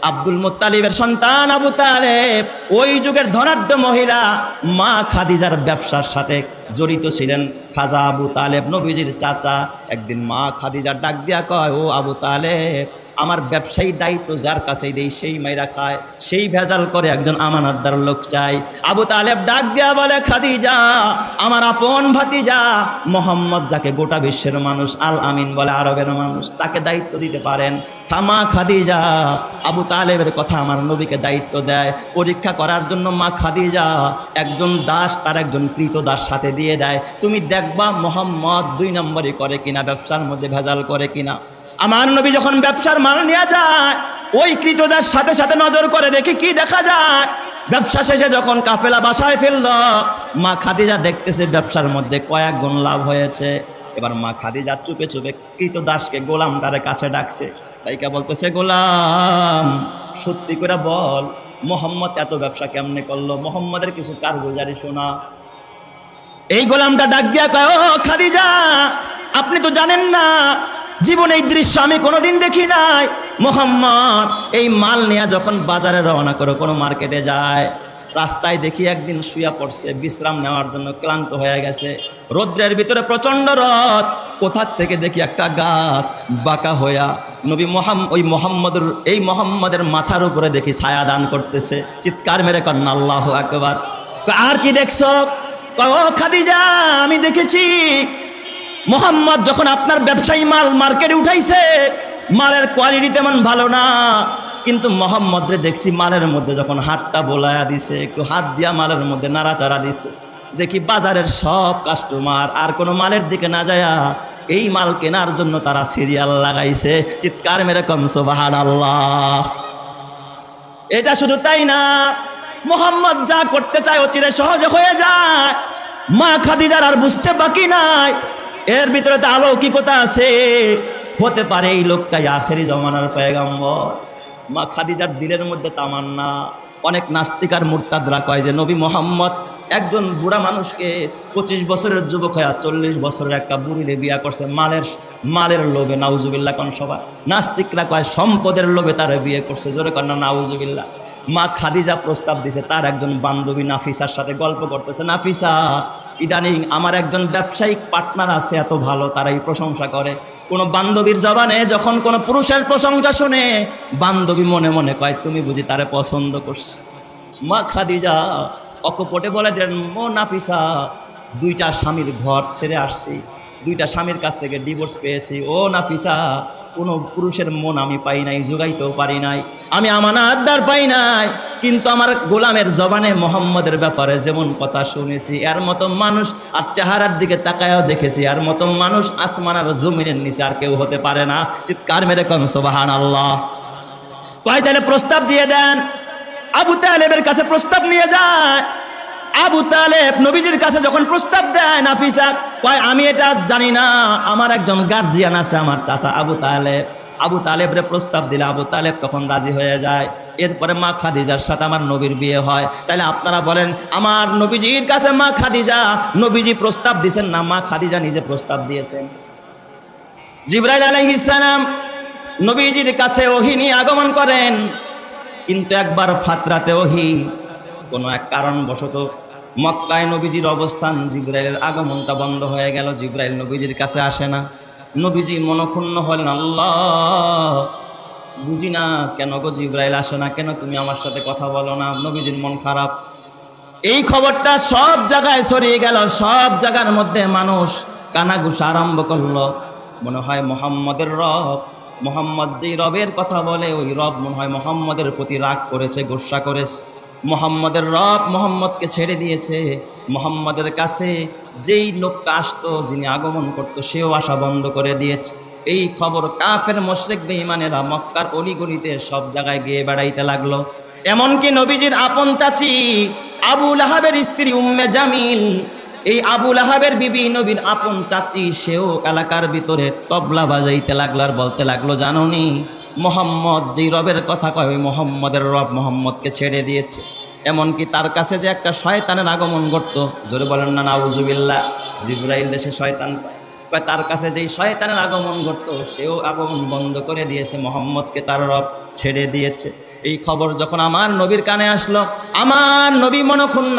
আব্দুল মুত্তালিবের সন্তান আবু তালেব ওই যুগের ধনাঢ্য মহিলা মা খাদিজার ব্যবসার সাথে জড়িত ছিলেন। খাজা আবু তালেব নবীজির চাচা। একদিন মা খাদিজার ডাক দিয়া কয়, ও আবু তালেব, আমার ব্যবসায়ী দায়িত্ব যার কাছেই দেই সেই মাইরা খায়, সেই ভেজাল করে, একজন আমানতদার লোক চাই। আবু তালেব ডাক দিয়া বলে, খাদিজা আমার আপন ভাতিজা মোহাম্মদ, যাকে গোটা বিশ্বের মানুষ আল আমিন বলে, আরবের মানুষ, তাকে দায়িত্ব দিতে পারেন। মা খাদিজা আবু তালেবের কথা আমার নবীকে দায়িত্ব দেয় পরীক্ষা করার জন্য। মা খাদিজা একজন দাস তার একজন কৃতদাস সাথে দিয়ে দেয়, তুমি দেখবা মোহাম্মদ 2 নম্বরই করে কিনা, ব্যবসার মধ্যে ভেজাল করে কিনা। আমার নবী যখন ব্যবসার মাল নিয়ে যায় ওই কৃতদাস সাথে সাথে নজর করে দেখি কি দেখা যায়। ব্যবসা শেষে যখন কাফেলা বাসায় ফেলল, মা খাদিজা দেখতেছে ব্যবসার মধ্যে কয়েক গুণ লাভ হয়েছে। এবার মা খাদিজা চুপে চুপে কৃতদাসকে গোলামটারে কাছে ডাকছে, তাইকা বলতেছে, গোলাম সত্যি করে বল মোহাম্মদ এত ব্যবসা কেমনে করলো, মোহাম্মদের কিছু কারগুজারি শোনা। এই গোলামটা ডাক দিয়া কয়, ও খাদিজা আপনি তো জানেন না, জীবনে এই দৃশ্য আমি কোনোদিন দেখি নাই। মোহাম্মদ এই মাল নিয়ে যখন বাজারে রওনা করে কোনো মার্কেটে যায়, রাস্তায় দেখি একদিন শুয়া পড়ছে বিশ্রাম নেওয়ার জন্য, ক্লান্ত হয়ে গেছে, রৌদ্রের ভিতরে প্রচণ্ড রোদ। কোথা থেকে দেখি একটা গাছ বাঁকা হইয়া নবী মোহাম্মদের মাথার উপরে দেখি ছায়া দান করতেছে। চিৎকার মেরে কন্যা আল্লাহু আকবার। আর কি দেখছো? ও খাদিজা আমি দেখেছি মোহাম্মদ যখন আপনার ব্যবসায়ী মাল মার্কেটে উঠাইছে, মালের কোয়ালিটি তেমন ভালো না, কিন্তু মোহাম্মদরে দেখছি মালের মধ্যে যখন হাতটা বোলায়া দিছে, একটু হাত দিয়া মালের মধ্যে নাড়াচাড়া দিছে, দেখি বাজারের সব কাস্টমার আর কোনো মালের দিকে না যায়া এই মাল কেনার জন্য তারা সিরিয়াল লাগাইছে। চিৎকার মেরে কোন সুবহানাল্লাহ। এটা শুধু তাই না, মোহাম্মদ যা করতে চায় অচিরে সহজে হয়ে যায়। মা খাদিজার আর বুঝতে বাকি নাই এর ভিতরে তো অলৌকিকতা আছে, হতে পারে এই লোকটাই আখেরি জমানার পয়গম্বর। মা খাদিজার দিলের মধ্যে তামান্না। অনেক নাস্তিক আর মুরতাদরা কয় যে নবী মোহাম্মদ একজন বুড়া মানুষকে 25 বছরের যুবক হয়ে 40 বছরের একটা বুড়িরে বিয়া করছে মালের লোভে। নাউজুবিল্লাহ কোন সবাই। নাস্তিকরা কয় সম্পদের লোভে তারা বিয়ে করছে, জোরে কন্যা নাউজুবিল্লাহ। মা খাদিজা প্রস্তাব দিছে, তার একজন বান্ধবী নাফিসার সাথে গল্প করতেছে, নাফিসা ইদানিং আমার একজন ব্যবসায়িক পার্টনার আছে এত ভালো, তারাই প্রশংসা করে। কোনো বান্ধবীর জবানে যখন কোনো পুরুষের প্রশংসা শুনে, বান্ধবী মনে মনে কয় তুমি বুঝি তারে পছন্দ করছো। মা খাদিজা অকপটে বলে দিলেন, ও নাফিসা 2টা স্বামীর ঘর ছেড়ে আসছি, 2টা স্বামীর কাছ থেকে ডিভোর্স পেয়েছি। ও নাফিসা কোনো পুরুষের মন আমি পাই নাই, জোগাইতেও পারি নাই, আমি আমানতদার পাই নাই, কিন্তু আমার গোলামের জবানে মোহাম্মদের ব্যাপারে যেমন কথা শুনেছি এর মতো মানুষ, আর চেহারার দিকে তাকায়ও দেখেছি, এর মতো মানুষ আসমান আর জমিনের নিচে আর কেউ হতে পারে না। চিৎকার মেরে কোন সুবহানাল্লাহ। কয় তাহলে প্রস্তাব দিয়ে দেন। আবু তালেবের কাছে প্রস্তাব নিয়ে যায়। আবু তালেব নবীজির কাছে যখন প্রস্তাব দেয়, নাফিসা কয় আমি এটা জানি না, আমার একজন গার্জিয়ান আছে, আমার চাচা আবু তালেবরে প্রস্তাব দিলে আবু তালেব তখন রাজি হয়ে যায়। এরপরে মা খাদিজার সাথে আমার নবীর বিয়ে হয়। তাহলে আপনারা বলেন, আমার নবীজির কাছে মা খাদিজা, নবীজি প্রস্তাব দিয়েছেন না মা খাদিজা নিজে প্রস্তাব দিয়েছেন? জিবরাইল আলাইহিস সালাম নবীজির কাছে ওহী নিয়ে আগমন করেন, কিন্তু একবার ফাতরাতে ওহী কোনো এক কারণবশত মক্কায় নবীজির অবস্থান, জিবরাইলের আগমনটা বন্ধ হয়ে গেল, জিবরাইল নবীজির কাছে আসে না। নবীজি মনক্ষুণ্ণ হলেন, আল্লাহ বুঝি না কেন গো জিবরাইল আসে না, কেন তুমি আমার সাথে কথা বলো না। নবীজির মন খারাপ। এই খবরটা সব জায়গায় ছড়িয়ে গেল, সব জায়গার মধ্যে মানুষ কানাঘুষা আরম্ভ করলো। মনে হয় মোহাম্মদের রব, মোহাম্মদ যেই রবের কথা বলে ওই রব মনে হয় মোহাম্মদের প্রতি রাগ করেছে, গোসা করেছে। মোহাম্মদের রব মোহাম্মদকে ছেড়ে দিয়েছে। মোহাম্মদের কাছে যেই লোকটা আসতো, যিনি আগমন করতো, সেও আসা বন্ধ করে দিয়েছে। এই খবর কাফের মুশরিক বেঈমানেরা মক্কার অলিগলিতে সব জায়গায় গিয়ে বেড়াইতে লাগলো। এমনকি নবীজির আপন চাচি আবু লাহাবের স্ত্রী উম্মে জামিল, এই আবু লাহাবের বিবি নবীর আপন চাচি, সেও এলাকার ভিতরে তবলা বাজাইতে লাগলো আর বলতে লাগলো, জানোনি মোহাম্মদ যেই রবের কথা কয় ওই মোহাম্মদের রব মোহাম্মদকে ছেড়ে দিয়েছে। এমনকি তার কাছে যে একটা শয়তানের আগমন ঘটতো, জোরে বলেন না নাউজুবিল্লাহ। জিবরাইল দেশে শয়তান পায়, তার কাছে যেই শয়তানের আগমন ঘটতো সেও আগমন বন্ধ করে দিয়েছে, মোহাম্মদকে তার রব ছেড়ে দিয়েছে। এই খবর যখন আমার নবীর কানে আসলো, আমার নবী মনক্ষুণ্ণ,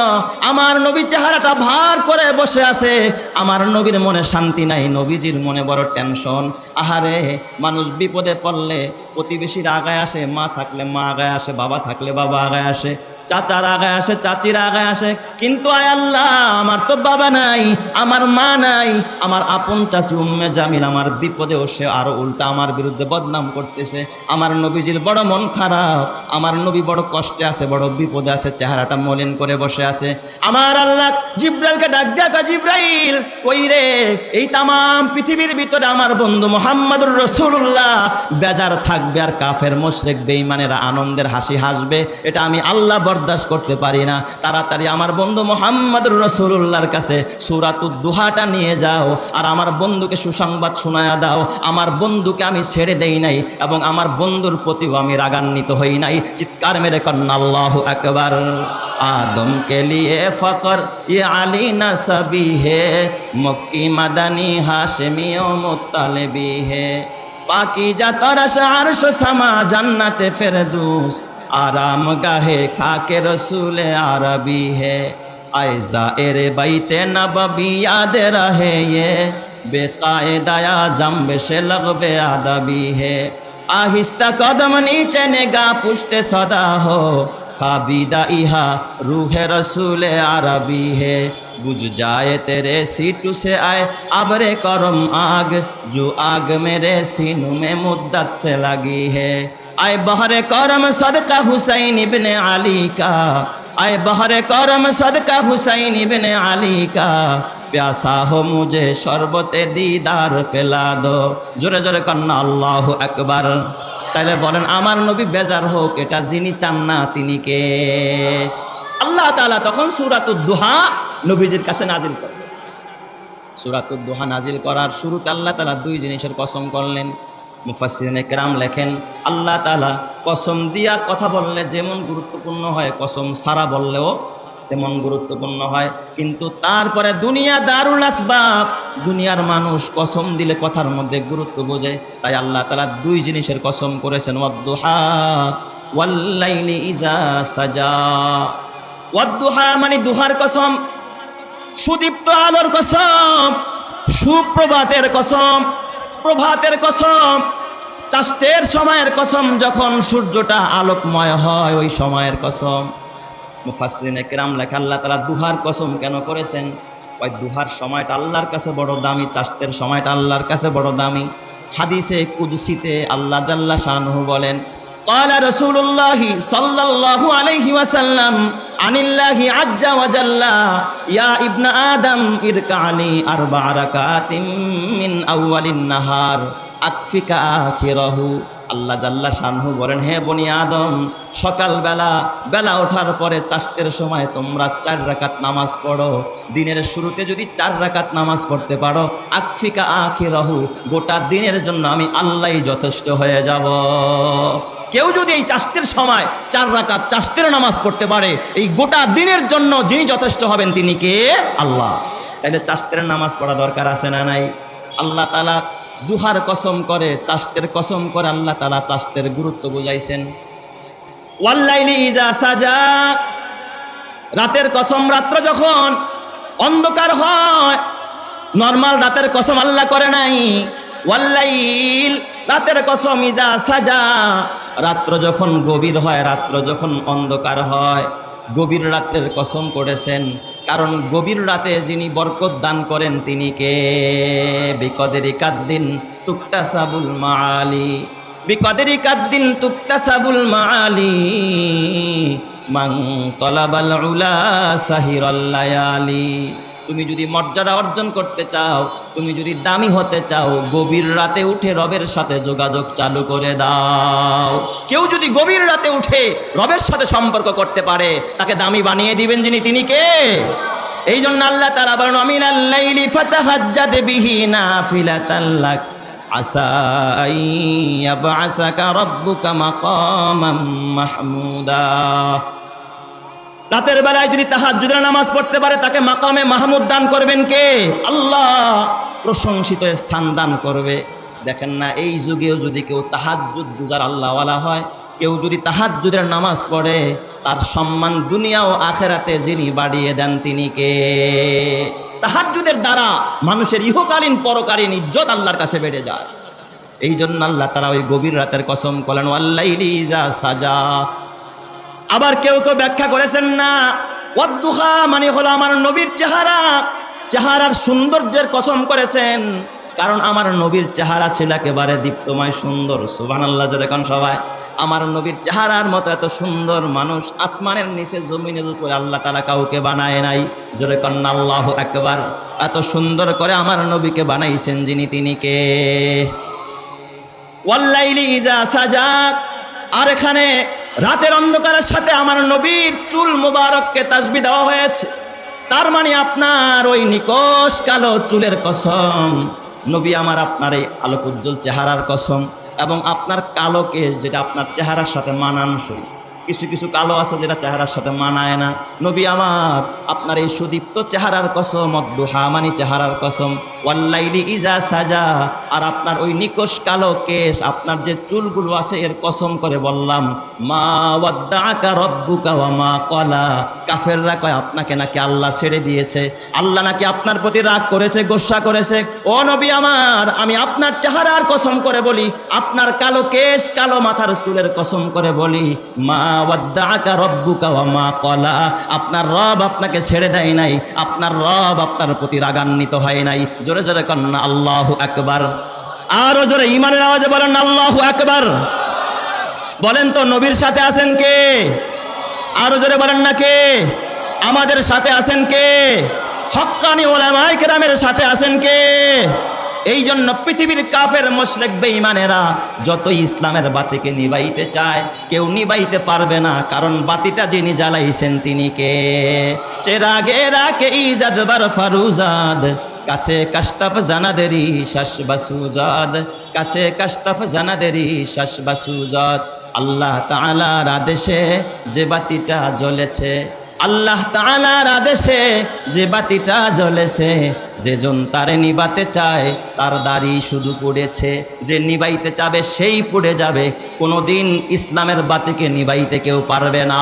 আমার নবী চেহারাটা ভার করে বসে আছে, আমার নবীর মনে শান্তি নাই, নবীজির মনে বড় টেনশন। আহারে, মানুষ বিপদে পড়লে প্রতিবেশীর আগায় আসে, মা থাকলে মা আগায় আসে, বাবা থাকলে বাবা আগায় আসে, চাচার আগায় আসে, চাচির আগায় আসে, কিন্তু আয় আল্লাহ, আমার তো বাবা নাই, আমার মা নাই, আমার আপন চাচি উম্মে জামিল আমার বিপদেও সে আরো উল্টা আমার বিরুদ্ধে বদনাম করতেছে। আমার নবীজির বড় মন খারাপ, আমার নবী বড় কষ্টে আছে, বড় বিপদে আছে, চেহারাটা মলিন করে বসে আছে। আমার আল্লাহ জিব্রাইলকে ডাক দেখা, জিব্রাইল কই রে? এই তামাম পৃথিবীর ভিতরে আমার বন্ধু মুহাম্মদুর রাসূলুল্লাহ বেজার থাকবে আর কাফের মুশরিক বেঈমানেরা আনন্দের হাসি হাসবে, এটা আমি আল্লাহ বরদাস্ত করতে পারি না। তাড়াতাড়ি আমার বন্ধু মুহাম্মদুর রাসূলুল্লাহর কাছে সূরাতুদ দুহাটা নিয়ে যাও আর আমার বন্ধুকে সুসংবাদ শোনায়া দাও। আমার বন্ধুকে আমি ছেড়ে দেই নাই এবং আমার বন্ধুর প্রতিও আমি রাগান্বিত হই নাই। চিৎকার মেরে কন্না আল্লাহু আকবার। आदम के लिए फ़क्र ये अली नसबी है, मक्की मदनी हाशमी ओ मुत्तलबी है, पाकीज़ा तरश अर्श समा जन्नत फिरदौस, आराम गाहे खाके रसूल अरबी है, आए ज़ाइर बैते नबवी याद रहे ये, बेकायदा जंबे से लगबे अदबी है, आहिस्ता कदम नीचे निगाह पुश्ते सदा हो, खाबीदा इहा रूह रसूल अरबी है, बुझ जाए तेरे सीटू से आए अबरे करम आग, जो आग मेरे सीनों में मुद्दत से लगी है, आए बहरे करम सदका हुसैन इब्ने अली का, आए बहरे करम सदका हुसैन इब्ने अली का, प्यासा हो मुझे शरबते दीदार पिला दो। जोरे जोरे कन्ना अल्लाहु আকবার। তাইলে বলেন আমার নবী বেজার হোক, এটা যিনি চান না তিনি কে? আল্লাহ তাআলা তখন সূরাতুদ দুহা নবীজির কাছে নাজিল করলেন। সূরাতুদ দুহা নাজিল করার শুরুতে আল্লাহ তাআলা দুই জিনিসের কসম করলেন। মুফাসসিরিনে কেরাম লেখেন, আল্লাহ তাআলা কসম দিয়া কথা বললে যেমন গুরুত্বপূর্ণ হয়, কসম ছাড়া বললেও তেমন গুরুত্বপূর্ণ হয়। কিন্তু তারপরে দুনিয়া দারুল আসবাব, দুনিয়ার মানুষ কসম দিলে কথার মধ্যে গুরুত্ব বোঝে, তাই আল্লাহ তাআলা দুই জিনিসের কসম করেছেন, ওয়াদ-দুহা ওয়াল-লাইলি ইজা সাজা। ওয়াদ-দুহা মানে দুহার কসম, সুদীপ্ত আলোর কসম, সুপ্রভাতের কসম, প্রভাতের কসম, চাঁদের সময়ের কসম, যখন সূর্যটা আলোকময় হয় ওই সময়ের কসম। মুফাসসিরিনে কেরাম লেখা আল্লাহ তাআলা দুহার কসম কেন করেছেন? ওই দুহার সময়টা আল্লাহর কাছে বড় দামি, চাঁদের সময়টা আল্লাহর কাছে বড় দামি। হাদিসে কুদসিতে আল্লাহ জাল্লা শানুহু বলেন, قال رسول الله صلى الله عليه وسلم عن الله عز وجل يا ابن آدم اركع لي 4 ركعات من أول النهار أكفك آخره। আল্লাহ জাল্লা শানহু বলেন, হে বনি আদম, সকালবেলা বেলা ওঠার পরে চাঁদের সময় তোমরা 4 রাকাত নামাজ পড়ো। দিনের শুরুতে যদি 4 রাকাত নামাজ পড়তে পারো, আকফিকা আখিরাহু, গোটা দিনের জন্য আমি আল্লাহই যথেষ্ট হয়ে যাব। কেউ যদি এই চাঁদের সময় 4 রাকাত চাঁদের নামাজ পড়তে পারে, এই গোটা দিনের জন্য যিনি যথেষ্ট হবেন তিনি কে? আল্লাহ। তাহলে চাঁদের নামাজ পড়া দরকার আছে না নাই? আল্লাহ তাআলা দুহার কসম করে, চাঁদের কসম করে আল্লাহ তাআলা চাঁদের গুরুত্ব বুঝাইছেন। ওয়াল্লাইলি ইজা সাজা, রাতের কসম, রাত্র যখন অন্ধকার হয়, নরমাল রাতের কসম আল্লাহ করে নাই। ওয়াল্লাইল, রাতের কসম, ইজা সাজা, রাত্র যখন গভীর হয়, রাত্র যখন অন্ধকার হয়, গভীর রাত্রের কসম করেছেন। কারণ গভীর রাতে যিনি বরকত দান করেন তিনি কে? বিকদরি কাদ্দিন তুকতাসাবুল মাআলি, বিকদরি কাদ্দিন তুকতাসাবুল মাআলি, মান তলাবাল উলা সাহিরাল লায়ালি। তুমি যদি মর্যাদা অর্জন করতে চাও, তুমি যদি দামি হতে চাও, গভীর রাতে উঠে রবের সাথে যোগাযোগ চালু করে দাও। কেউ যদি গভীর রাতে উঠে রবের সাথে সম্পর্ক করতে পারে, তাকে দামি বানিয়ে দিবেন যিনি, তিনি কে? এই জন্য আল্লাহ তাআলা বলেন, মিনাল লাইলি ফাতাহাজ্জাদ বিহি নাফিলাতাল লাক আসা আইয়াবআসাকা রাব্বুকা মাকামান মাহমুদা। রাতের বেলায় যদি তাহাজ্জুদের নামাজ পড়তে পারে, তাকে মাকামে মাহমুদ দান করবেন কে? আল্লাহ। প্রশংসিত স্থান দান করবে। দেখেন না, এই যুগেও যদি কেউ তাহাজ্জুদ গুজার আল্লাহওয়ালা হয়, কেউ যদি তাহাজ্জুদের নামাজ পড়ে তার সম্মান দুনিয়া ও আখেরাতে যিনি বাড়িয়ে দেন তিনি কে? তাহাজ্জুদের দ্বারা মানুষের ইহকালীন পরকালীন ইজ্জত আল্লাহর কাছে বেড়ে যায়। এই জন্য আল্লাহ তাআলা ওই গভীর রাতের কসম করলেন ওয়াল্লাইলি ইযা সাজা। আবার কেউ কেউ ব্যাখ্যা করেছেন না, ওয়াদ্দুহা মানে হলো আমার নবীর চেহারার সৌন্দর্যের কসম করেছেন, কারণ আমার নবীর চেহারা ছিল একেবারে দীপ্তময় সুন্দর। সুবহানাল্লাহ জোরে কোন সবাই। আমার নবীর চেহারার মতো এত সুন্দর মানুষ আসমানের নিচে জমিনের উপরে আল্লাহ তাআলা কাউকে বানায় নাই। জোরে কোন আল্লাহু আকবার। এত সুন্দর করে আমার নবীকে বানাইছেন যিনি, তিনি কে? ওয়াল্লাইলি ইযা সাজা। আর এখানে রাতের অন্ধকারের সাথে আমার নবীর চুল মুবারককে তাসবিহ দেওয়া হয়েছে। তার মানে আপনার ওই নিকশ কালো চুলের কসম, নবী আমার আপনার এই আলোক উজ্জ্বল চেহারার কসম, এবং আপনার কালো কেশ যেটা আপনার চেহারার সাথে মানানসই। কিছু কিছু কালো আছে যেটা চেহারার সাথে মানায় না। নবী আমার আপনার এই সুদীপ্ত চেহারার কসম, অদ্দুহা মানে চেহারার কসম, ওয়াল্লাইলি ইজা সাজা। আর আপনার ওই নিকশ কালো কেশ, আপনার যে চুলগুলো আছে এর কসম করে বললাম, মা ওয়াদ্দাআকা রব্বুকা ওয়া মা ক্বালা। কাফেররা কয় আপনাকে নাকি আল্লাহ ছেড়ে দিয়েছে, আল্লাহ নাকি আপনার প্রতি রাগ করেছে, গোসা করেছে। ও নবী আমার, আমি আপনার চেহারার কসম করে বলি, আপনার কালো কেশ কালো মাথার চুলের কসম করে বলি, মা ওয়াদ্দাআকা রব্বুকা ওয়া মা ক্বালা। আপনার রব আপনাকে ছেড়ে দেয় নাই, আপনার রব আপনার প্রতি রাগান্বিত হয় নাই। জোরে জোরে কন্যা আল্লাহু আকবার। আরো জোরে ঈমানের আওয়াজে বলেন আল্লাহু আকবার। বলেন তো নবীর সাথে আছেন কে? আরো জোরে বলেন না কে? আমাদের সাথে আছেন কে? হক্কানি উলামায়ে কেরামের সাথে আছেন কে? এই জন্য পৃথিবীর কাফের মুশরিক বেঈমানেরা যতই ইসলামের বাতিকে নিভাইতে চায় কেউ নিভাইতে পারবে না, কারণ বাতিটা যিনি জ্বালাইছেন তিনি কে? চেরাগে রাকে ইজাদ বার ফারুজাদ, কাছে কাশতাফ জানাদেরি শাস বাসুজাদ, কাছে কাশতাফ জানাদেরি শাস বাসুজাদ। আল্লাহ তাআলার আদেশে যে বাতিটা জ্বলেছে, আল্লাহ তাআলার আদেশে যে বাতিটা জ্বলেছে, যেজন তারে নিবাতে চায় তার দাড়ি শুধু পুড়েছে, যে নিবাইতে চাবে সেই পুড়ে যাবে। কোনোদিন ইসলামের বাতিকে নিবাইতে কেউ পারবে না,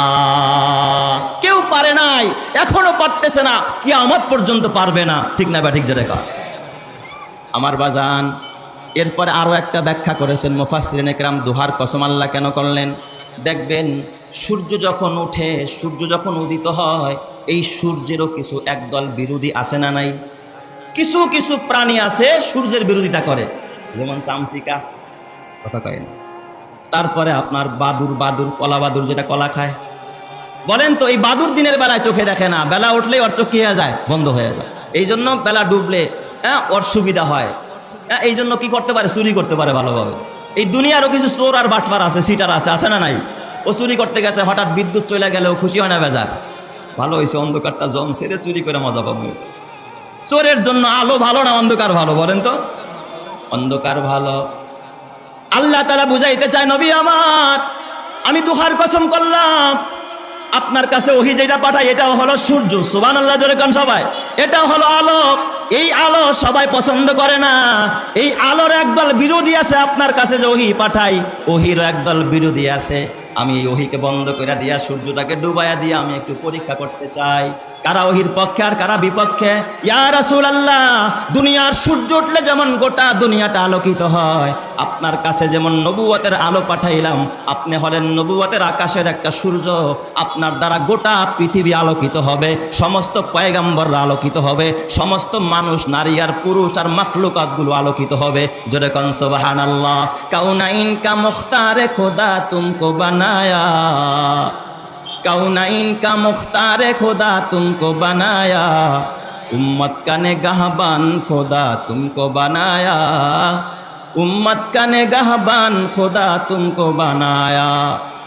কেউ পারে নাই, এখনো পারতেছে না, কিয়ামত পর্যন্ত পারবে না। ঠিক না বা ঠিক? যে দেখা আমার বাজান। এরপরে আরও একটা ব্যাখ্যা করেছেন মুফাসসিরিনে কেরাম, দুহার কসম আল্লাহ কেন করলেন? দেখবেন সূর্য যখন ওঠে, সূর্য যখন উদিত হয়, এই সূর্যেরও কিছু একদল বিরোধী আছে না নাই? কিছু কিছু প্রাণী আছে সূর্যের বিরোধিতা করে, যেমন চামচিকা, কথা কয় না। তারপরে আপনার বাদুর কলা বাদুর, যেটা কলা খায়। বলেন তো এই বাদুর দিনের বেলায় চোখে দেখে না, বেলা উঠলেই ওর চোখ কি হয়ে যায়? বন্ধ হয়ে যায়। এই জন্য বেলা ডুবলে ওর সুবিধা হয়। এই জন্য কি করতে পারে? চুরি করতে পারে ভালোভাবে। এই দুনিয়ারও কিছু চোর আর বাটপার আছে, সিটার আছে না নাই? ও চুরি করতে গেছে, হঠাৎ বিদ্যুৎ চলে গেলেও খুশি হয় না, বেজার? ভালো হয়েছে অন্ধকারটা জম ছেড়ে চুরি করে মজা পাবো। চোরের জন্য আলো ভালো না অন্ধকার ভালো? বলেন তো। অন্ধকার ভালো। আল্লাহ তাআলা বুঝাইতে চায়, নবী আমার, আমি দুহার কসম করলাম, আপনার কাছে ওহী যেটা পাঠাই এটাও হলো সূর্য। সুবহানাল্লাহ জোরে কোন সবাই। এটাও হলো আলো। এই আলো সবাই পছন্দ করে না। এই আলোর একদল বিরোধী আছে। আপনার কাছে যে ওহী পাঠাই, ওহীর একদল বিরোধী আছে। আমি এই ওহীকে বন্ধ করে দিয়া সূর্যটাকে ডুবাইয়া দিয়া আমি একটু পরীক্ষা করতে চাই, কারা ওহীর পক্ষে আর কারা বিপক্ষে। ইয়া রাসূলুল্লাহ, দুনিয়ার সূর্য উঠলে যেমন গোটা দুনিয়াটা আলোকিত হয়, আপনার কাছে যেমন নবুয়তের আলো পাঠাইলাম, আপনি হলেন নবুয়তের আকাশের একটা সূর্য। আপনার দ্বারা গোটা পৃথিবী আলোকিত হবে, সমস্ত পয়গম্বররা আলোকিত হবে, সমস্ত মানুষ, নারী আর পুরুষ আর মাখলুকাতগুলো আলোকিত হবে। জোরে কোন সুবহানাল্লাহ। কাউনাইন কা মুখতারে খোদা তুমকো বানায়া, কাউনাইন কা মুখতারে খোদা তুমকো বানায়া, উম্মত का निगाहबान खुदा तुमको बनाया, उम्मत का निगाहबान खुदा तुमको बनाया।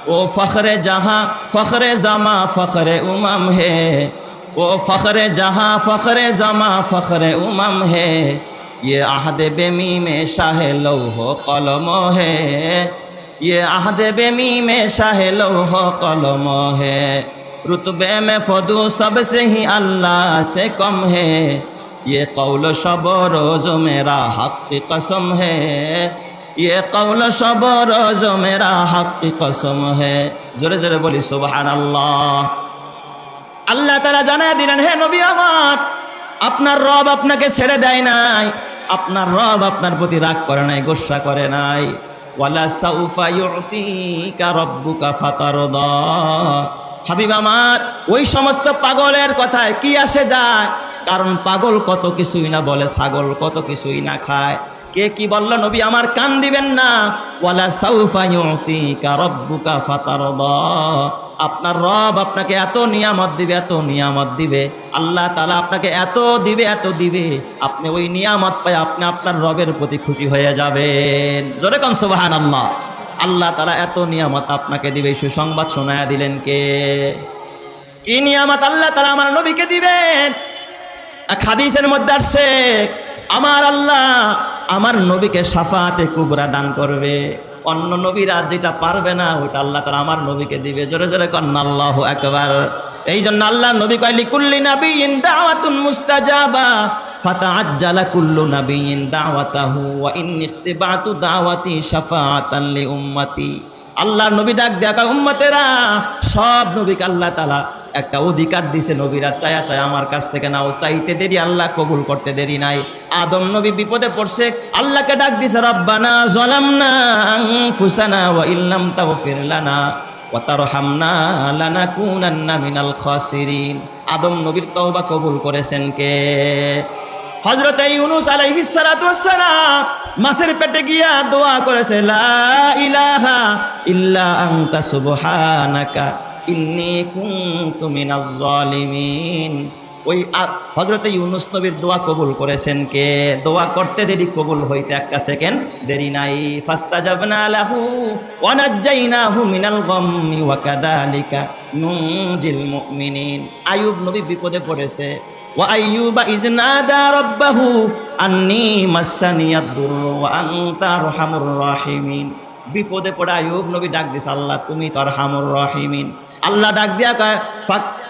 ओ फ़ख्रे जहाँ फ़ख्रे ज़मा फ़ख्रे उमम है, ओ फ़ख्रे जहाँ फ़ख्रे ज़मा फ़ख्रे उमम है, ये आहद बेमी में शाह लौह कलम है, ये आहद बेमी में शाह लौह कलम है। रुतबे में फदू सबसे ही अल्लाह से कम है, ये कौल शब रोज़ मेरा हक़ की कसम है, ये कौल शबर जो मेरा हक की कसम है। जोरे जोरे बोली सुबहानाल्लाह। আল্লাহ তাআলা জানায় দিলেন, হে নবী আমার, আপনার রব আপনাকে ছেড়ে দেয় নাই, আপনার রব আপনার প্রতি রাগ করে নাই, গোসা করে নাই। ওয়ালা সাউফা ইউতিকা রাব্বুকা ফাতারদা। হাবিব আমার, ওই সমস্ত পাগলের কথায় কি আসে যায়? কারণ পাগল কত কিছুই না বলে, ছাগল কত কিছুই না খায়। কে কি বলল নবী আমার, কান দিবেন না। ওয়ালা সাউফা ইউতিকা রাব্বুকা ফাতারদা। আপনার রব আপনাকে এত নিয়ামত দিবে, এত নিয়ামত দিবে, আল্লাহ তাআলা আপনাকে এত দিবে, এত দিবে, আপনি ওই নিয়ামত পায় আপনি আপনার রবের প্রতি খুশি হয়ে যাবেন। জোরে কোন সুবহানাল্লাহ। আল্লাহ তাআলা এত নিয়ামত আপনাকে দিবে, সুসংবাদ শোনায়া দিলেন কে? কি নিয়ামত আল্লাহ তাআলা আমার নবীকে দিবেন? এক হাদিসের মধ্যে আসছে, আমার আল্লাহ আমার নবীকে শাফাআতে কুবরা দান করবে। অন্য নবীরা যেটা পারবে না ওটা আল্লাহ তাআলা আমার নবীকে দিবে। জোরে জোরে কন্না আল্লাহু আকবার। এই জন্য আল্লাহ নবী কয়, লিকুল্লি নাবিয়্যিন দাওয়াতুন মুস্তাজাবা ফাতাআজ্জালা কুল্লু নাবিয়্যিন দাওয়াতাহু ওয়া ইন্নী ইখতিবাতু দাওয়াতি শাফাআতান লি উম্মতি। আল্লাহ নবী ডাক দেখা, উম্মতেরা, সব নবীকে আল্লাহ তাআলা একটা অধিকার দিছে, নবীরা চায়া চায়া আমার কাছ থেকে নাও। চাইতে দেরি, আল্লাহ কবুল করতে দেরি নাই। আদম নবী বিপদে পড়ছে, আল্লাহকে ডাক দিছে, রব্বানা যালামনা আনফুসানা ওয়া ইল্লাম তাগফির লানা ওয়া তারহামনা লানাকুনান্না মিনাল খাসিরিন। আদম নবীর তওবা কবুল করেছেন কে? হযরত ইউনূস আলাইহিস সালাতু ওয়াস সালাম মাছের পেটে গিয়া দোয়া করেছে, লা ইলাহা ইল্লা আনতা সুবহানাকা ইন্নী কুনতু মিনাজ জালিমিন। ওই হযরত ইউনূস নবীর দোয়া কবুল করেছেন কে? দোয়া করতে দেরি, কবুল হইতে একটা সেকেন্ড দেরি নাই। ফাস্তাজাবনা লাহু ওয়া নাজ্জাইনাহু মিনাল গাম্মি ওয়া কাযালিকা নুনজিল মুমিনিন। আইয়ুব নবী বিপদে পড়েছে, ওয়া আইয়ুবা ইয নাদা রাব্বাহু আন্নী মাসসানিয়াদ দুররু ওয়া আনতা আরহামুর রাহিমিন। বিপদে পড়ে আইয়ুব নবী ডাক দিছে, আল্লাহ তুমি তো আরহামুর রাহিমিন। আল্লাহ ডাক দিয়া কয়,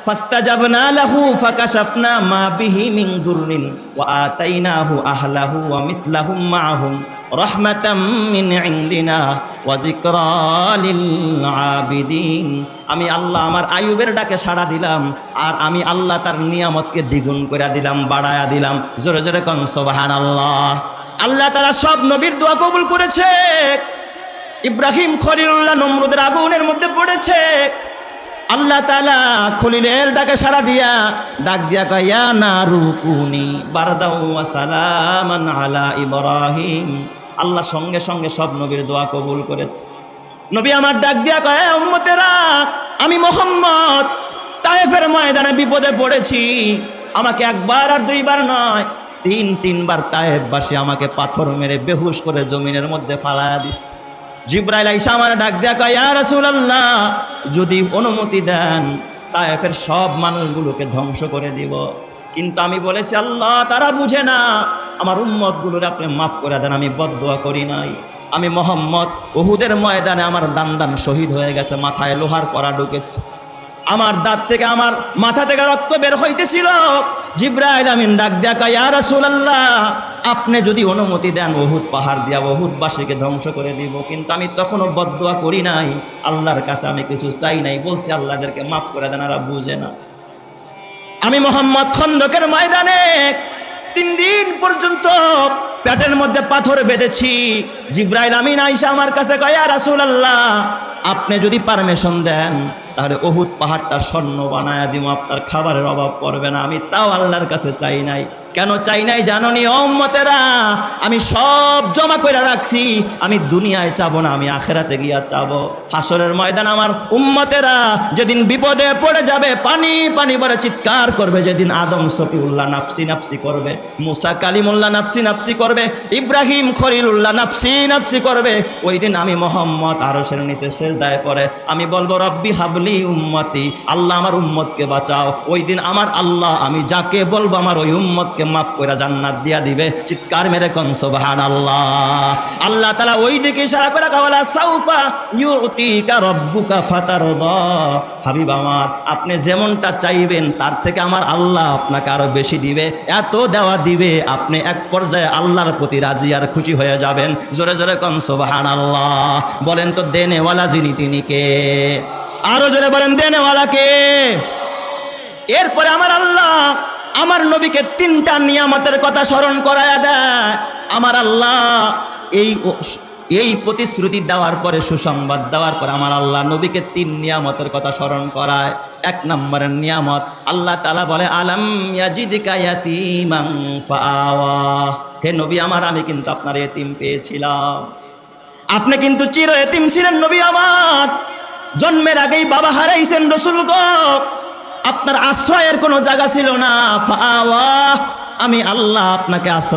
ফাস্তাজাবনা লাহু ফাকাশাফনা মা বিহি মিন দুররিন ওয়া আতাইনাহু আহলাহু ওয়া মিসলাহুম মাআহুম রাহমাতাম মিন ইনদিনা ওয়া যিকরা লিল আবিদিন। আমি আল্লাহ আমার আইয়ুবের ডাকে সাড়া দিলাম, আর আমি আল্লাহ তার নিয়ামতকে দ্বিগুণ করে দিলাম, বাড়ায়া দিলাম। জোরে জোরে কোন সুবহানাল্লাহ। আল্লাহ তাআলা সব নবীর দোয়া কবুল করেছে। ইব্রাহিম খলিলুল্লাহ নমরুদের আগুনের মধ্যে পড়েছে, আল্লাহ তাআলা খলিলের ডাকে সাড়া দিয়া ডাক দিয়া কয়, ইয়া নারু কুনি বারদাও ওয়া সালামান আলা ইব্রাহিম। আল্লাহ সঙ্গে সঙ্গে সব নবীর দোয়া কবুল করেছে। নবী আমার ডাক দিয়া কয়, উম্মতেরা, আমি মুহাম্মদ তায়েফের ময়দানে বিপদে পড়েছি। আমাকে একবার আর দুইবার নয়, তিনবার তায়েফবাসী আমাকে পাথর মেরে বেহুশ করে জমিনের মধ্যে ফালায়া দিছে। জিবরাইল আইসা আমার ডাক দেয়া কয়, ইয়া রাসূলুল্লাহ, যদি অনুমতি দেন তায়েফের সব মানুষগুলোকে ধ্বংস করে দিব। কিন্তু আমি বলেছি, আল্লাহ তারা বুঝে না, আমার উম্মতগুলোর আপনি মাফ করে দেন। আমি বদদোয়া করি নাই। আমি মুহাম্মদ উহুদের ময়দানে আমার দান শহীদ হয়ে গেছে, মাথায় লোহার কড়া ঢুকেছে, আমার দাঁত থেকে আমার মাথা থেকে রক্ত বের হইতেছিল। জিবরাইল আমিন ডাক দেয়া কয়, ইয়া রাসূলুল্লাহ, আপনি যদি অনুমতি দেন উহুদ পাহাড় দিয়া উহুদবাসীকে ধ্বংস করে দিব। কিন্তু আমি তখনও বদদোয়া করি নাই, আল্লাহর কাছে আমি কিছু চাই নাই, বলছি আল্লাহদেরকে মাফ করে দেন, আর বুঝে না। আমি মুহাম্মদ খন্দকের ময়দানে 3 দিন পর্যন্ত পেটের মধ্যে পাথর বেঁধেছি। জিবরাইল আমিন আইসা আমার কাছে কয়, ইয়া রাসূলুল্লাহ, আপনি যদি পারমিশন দেন তাহলে উহুদ পাহাড়টা স্বর্ণ বানায়া দিব, আপনার খাবারের অভাব পড়বে না। আমি তাও আল্লাহর কাছে চাই নাই। কেন চাই নাই জানোনি উম্মতেরা? আমি সব জমা করে রাখছি, আমি দুনিয়ায় চাবো না, আমি আখিরাতে গিয়া চাবো। হাসরের ময়দান আমার উম্মতেরা যেদিন বিপদে পড়ে যাবে, পানি পানি বলে চিৎকার করবে, যেদিন আদম সফিউল্লাহ নাফসি নাফসি করবে, মুসা কালিমুল্লাহ নাফসি নাফসি করবে, ইব্রাহিম খলিলুল্লাহ নাফসি নাফসি করবে, ওই দিন আমি মুহাম্মদ আরশের নিচে সিজদায় পড়ে আমি বলবো, রব্বি হাবলি উম্মতি, আল্লাহ আমার উম্মতকে বাঁচাও। ওই দিন আমার আল্লাহ, আমি যাকে বলবো আমার ওই উম্মতকে আপনাকে মাফ করে জান্নাত দিয়া দিবে। চিৎকার মেরে কোন সুবহানাল্লাহ। আল্লাহ তাআলা ওই দিকে ইশারা করে কাওয়ালা সাউফা ইউতিকা রাব্বুকা ফাতারদা। হাবিব আমার, আপনি যেমনটা চাইবেন তার থেকে আমার আল্লাহ আপনাকে আরো বেশি দিবে, এত দেওয়া দিবে আপনি এক পর্যায়ে আল্লাহর প্রতি রাজি আর খুশি হয়ে যাবেন। জোরে জোরে কোন সুবহানাল্লাহ। বলেন তো দেনেওয়ালা যিনি তিনি কে? আরো জোরে বলেন দেনেওয়ালা কে? এরপরে আমার আল্লাহ আমার নবীকে 3টা নিয়ামতের কথা স্মরণ করায়া দেয়। আমার আল্লাহ এই প্রতিশ্রুতি দেওয়ার পরে, সুসংবাদ দেওয়ার পরে আমার আল্লাহ নবীকে 3 নিয়ামতের কথা স্মরণ করায়। 1 নম্বরের নিয়ামত আল্লাহ তাআলা বলে আলাম ইয়াজিদকা ইয়াতীমান ফাআওয়া। হে নবী আমার, আমি কিন্তু আপনার এতিম পেয়েছিলাম, আপনি কিন্তু চির এতিম ছিলেন নবী আমার। জন্মের আগেই বাবা হারাইছেন রাসূল গো, আপনার আশ্রয়ের কোনো জায়গা ছিল না। ফাআওয়া, আমি আল্লাহ আপনাকে আশ্রয়